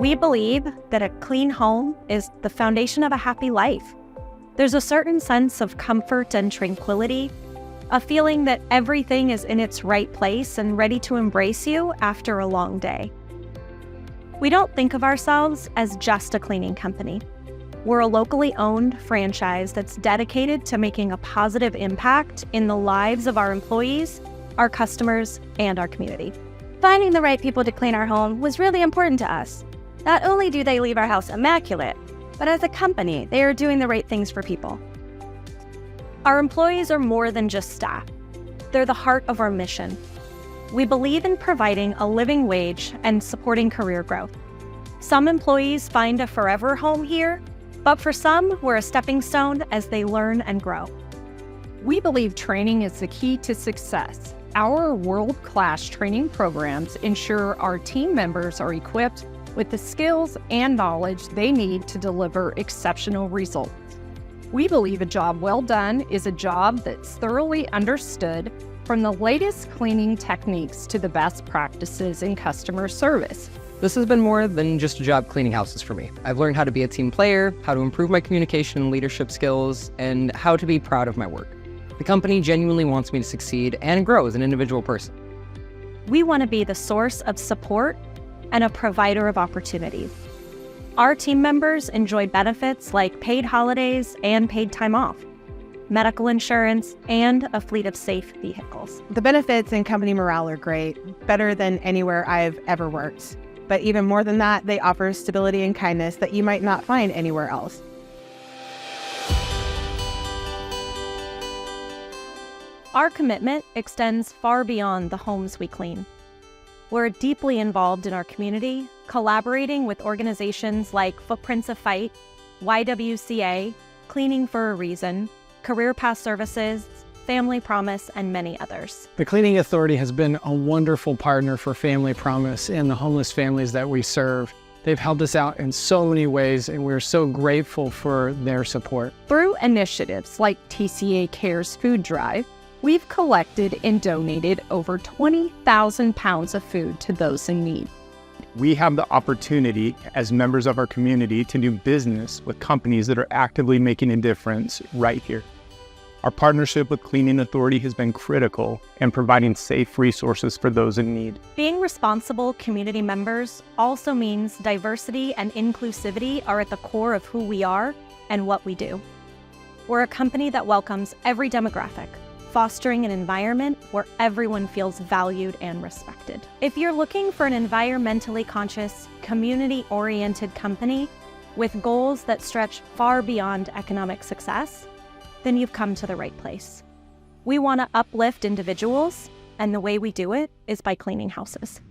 We believe that a clean home is the foundation of a happy life. There's a certain sense of comfort and tranquility, a feeling that everything is in its right place and ready to embrace you after a long day. We don't think of ourselves as just a cleaning company. We're a locally owned franchise that's dedicated to making a positive impact in the lives of our employees, our customers, and our community. Finding the right people to clean our home was really important to us. Not only do they leave our house immaculate, but as a company, they are doing the right things for people. Our employees are more than just staff. They're the heart of our mission. We believe in providing a living wage and supporting career growth. Some employees find a forever home here, but for some, we're a stepping stone as they learn and grow. We believe training is the key to success. Our world-class training programs ensure our team members are equipped with the skills and knowledge they need to deliver exceptional results. We believe a job well done is a job that's thoroughly understood, from the latest cleaning techniques to the best practices in customer service. This has been more than just a job cleaning houses for me. I've learned how to be a team player, how to improve my communication and leadership skills, and how to be proud of my work. The company genuinely wants me to succeed and grow as an individual person. We want to be the source of support and a provider of opportunities. Our team members enjoy benefits like paid holidays and paid time off, medical insurance, and a fleet of safe vehicles. The benefits and company morale are great, better than anywhere I've ever worked. But even more than that, they offer stability and kindness that you might not find anywhere else. Our commitment extends far beyond the homes we clean. We're deeply involved in our community, collaborating with organizations like Footprints of Fight, YWCA, Cleaning for a Reason, Career Path Services, Family Promise, and many others. The Cleaning Authority has been a wonderful partner for Family Promise and the homeless families that we serve. They've helped us out in so many ways, and we're so grateful for their support. Through initiatives like TCA Cares Food Drive, we've collected and donated over 20,000 pounds of food to those in need. We have the opportunity as members of our community to do business with companies that are actively making a difference right here. Our partnership with Cleaning Authority has been critical in providing safe resources for those in need. Being responsible community members also means diversity and inclusivity are at the core of who we are and what we do. We're a company that welcomes every demographic, fostering an environment where everyone feels valued and respected. If you're looking for an environmentally conscious, community-oriented company with goals that stretch far beyond economic success, then you've come to the right place. We want to uplift individuals, and the way we do it is by cleaning houses.